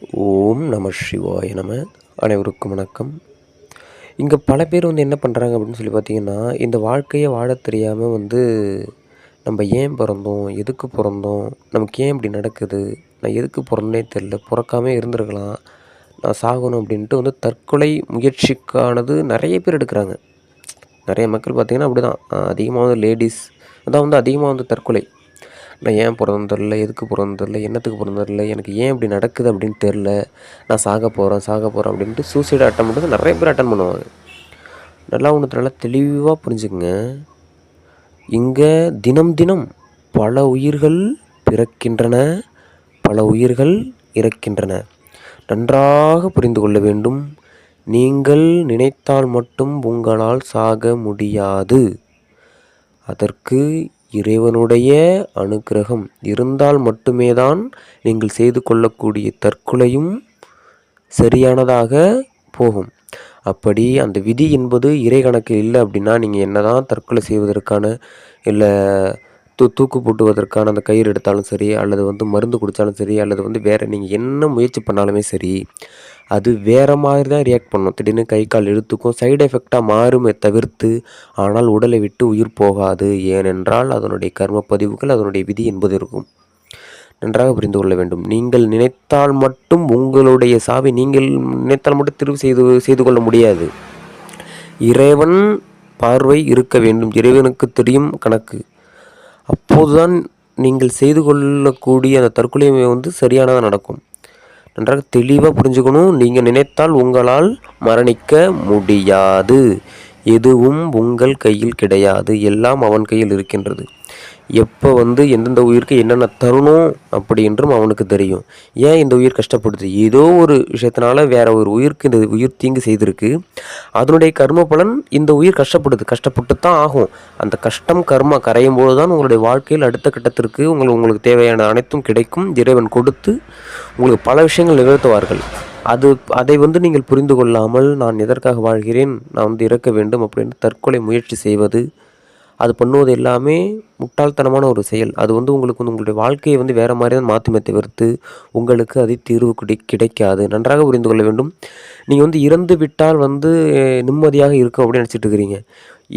ஓம் நம சிவாய நம. அனைவருக்கும் வணக்கம். இங்கே பல பேர் என்ன பண்ணுறாங்க அப்படின்னு சொல்லி பார்த்தீங்கன்னா, இந்த வாழ்க்கையை வாழத் தெரியாமல் நம்ம ஏன் பிறந்தோம், எதுக்கு பிறந்தோம், நமக்கு ஏன் இப்படி நடக்குது, நான் எதுக்கு பிறந்தனே தெரில, பிறக்காமே இருந்திருக்கலாம், நான் சாகணும் அப்படின்ட்டு தற்கொலை முயற்சிக்கானது நிறைய பேர் எடுக்கிறாங்க. நிறைய மக்கள் பார்த்திங்கன்னா அப்படி தான். அதிகமாக லேடிஸ் அதான் அதிகமாக தற்கொலை. நான் ஏன் பிறந்தேன்னு தெரில, எதுக்கு பிறந்தேன்னு தெரில, என்னத்துக்கு பிறந்தேன்னு தெரில, எனக்கு ஏன் இப்படி நடக்குது அப்படின்னு தெரில, நான் சாக போகிறேன் அப்படின்ட்டு சூசைட் அட்டன் பண்ணுறது நிறைய பேர் அட்டன் பண்ணுவாங்க. நல்லா நல்லா தெளிவாக புரிஞ்சுக்குங்க. இங்கே தினம் தினம் பல உயிர்கள் பிறக்கின்றன, பல உயிர்கள் இறக்கின்றன. நன்றாக புரிந்து கொள்ள வேண்டும். நீங்கள் நினைத்தால் மட்டும் உங்களால் சாக முடியாது. அதற்கு இறைவனுடைய அனுக்கிரகம் இருந்தால் மட்டுமே தான் நீங்கள் செய்து கொள்ளக்கூடிய தற்கொலையும் சரியானதாக போகும். அப்படி அந்த விதி என்பது இறை கணக்கு இல்லை அப்படின்னா, நீங்கள் என்ன தான் தற்கொலை செய்வதற்கான இல்லை தூக்கு போட்டுவதற்கான அந்த கயிறு எடுத்தாலும் சரி, அல்லது மருந்து குடித்தாலும் சரி, அல்லது வேறு நீங்கள் என்ன முயற்சி பண்ணாலுமே சரி, அது வேறு மாதிரி தான் ரியாக்ட் பண்ணும். திடீர்னு கை கால் இழுத்துக்கும், சைடு எஃபெக்டாக மாறுமே தவிர்த்து, ஆனால் உடலை விட்டு உயிர் போகாது. ஏனென்றால் அதனுடைய கர்ம பதிவுகள், அதனுடைய விதி என்பது இருக்கும். நன்றாக புரிந்து கொள்ள வேண்டும். நீங்கள் நினைத்தால் மட்டும் உங்களுடைய சாவை நீங்கள் நினைத்தால் மட்டும் திருவு செய்து கொள்ள முடியாது. இறைவன் பார்வை இருக்க வேண்டும். இறைவனுக்கு தெரியும் கணக்கு. அப்போதுதான் நீங்கள் செய்து கொள்ளக்கூடிய அந்த தற்கொலை சரியானதாக நடக்கும். நன்றாக தெளிவாக புரிஞ்சுக்கணும். நீங்கள் நினைத்தால் உங்களால் மரணிக்க முடியாது. எதுவும் உங்கள் கையில் கிடையாது. எல்லாம் அவன் கையில் இருக்கின்றது. எப்போ எந்தெந்த உயிருக்கு என்னென்ன தரணும் அப்படி என்றும் அவனுக்கு தெரியும். ஏன் இந்த உயிர் கஷ்டப்படுது, ஏதோ ஒரு விஷயத்தினால வேற ஒரு உயிருக்கு இந்த உயிர் தீங்கு செய்திருக்கு. அதனுடைய கர்ம பலன் இந்த உயிர் கஷ்டப்பட்டு தான் ஆகும். அந்த கஷ்டம் கர்மா கரையும் போது தான் உங்களுடைய வாழ்க்கையில் அடுத்த கட்டத்திற்கு உங்களுக்கு தேவையான அனைத்தும் கிடைக்கும். இறைவன் கொடுத்து உங்களுக்கு பல விஷயங்கள் நிகழ்த்துவார்கள். அதை நீங்கள் புரிந்து கொள்ளாமல், நான் எதற்காக வாழ்கிறேன், நான் இறக்க வேண்டும் அப்படின்னு தற்கொலை முயற்சி செய்வது, அது பண்ணுவது எல்லாமே முட்டாள்தனமான ஒரு செயல். அது உங்களுக்கு உங்களுடைய வாழ்க்கையை வேறு மாதிரி தான் மாற்றி தவிர்த்து உங்களுக்கு அது தீர்வு கிடைக்காது. நன்றாக புரிந்து கொள்ள வேண்டும். நீங்கள் இறந்து விட்டால் நிம்மதியாக இருக்கும் அப்படின்னு நினச்சிட்டு இருக்கிறீங்க.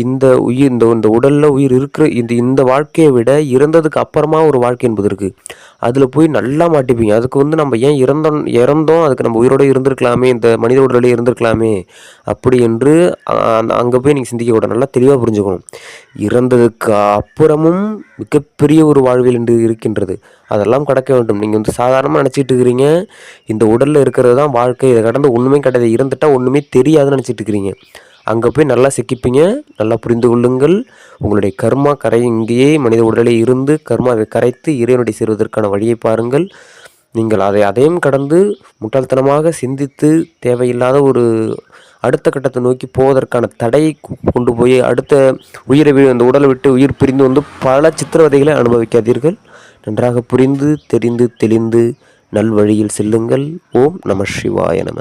இந்த உயிர் இந்த உடலில் உயிர் இருக்கிற இந்த வாழ்க்கையை விட இறந்ததுக்கு அப்புறமா ஒரு வாழ்க்கை என்பது இருக்குது. அதில் போய் நல்லா மாட்டிப்பீங்க. அதுக்கு நம்ம ஏன் இறந்தோம், அதுக்கு நம்ம உயிரோடு இருந்திருக்கலாமே, இந்த மனித உடலே இருந்திருக்கலாமே அப்படி என்று அங்கே போய் நீங்கள் சிந்திக்க நல்லா தெளிவாக புரிஞ்சுக்கணும். இறந்ததுக்கு அப்புறமும் மிகப்பெரிய ஒரு வாழ்வில் என்று இருக்கின்றது. அதெல்லாம் கடக்க வேண்டும். நீங்கள் சாதாரணமாக நினச்சிட்டு இருக்கிறீங்க இந்த உடலில் இருக்கிறது தான் வாழ்க்கை, இதை கடந்து ஒன்றுமே கிடையாது, இறந்துட்டால் ஒன்றுமே தெரியாதுன்னு நினச்சிட்டு இருக்கிறீங்க. அங்கே போய் நல்லா சிக்கிப்பீங்க. நல்லா புரிந்து கொள்ளுங்கள். உங்களுடைய கர்மா இங்கேயே மனித உடலை இருந்து கர்மாவை கரைத்து இறைவனுடைய சேருவதற்கான வழியை பாருங்கள். நீங்கள் அதையும் கடந்து முட்டாள்தனமாக சிந்தித்து தேவையில்லாத ஒரு அடுத்த கட்டத்தை நோக்கி போவதற்கான தடையை கொண்டு போய் அடுத்த உயிரை அந்த உடலை விட்டு உயிர் பிரிந்து பல சித்திரவதைகளை அனுபவிக்காதீர்கள். நன்றாக புரிந்து தெரிந்து தெளிந்து நல்வழியில் செல்லுங்கள். ஓம் நம சிவாய நம.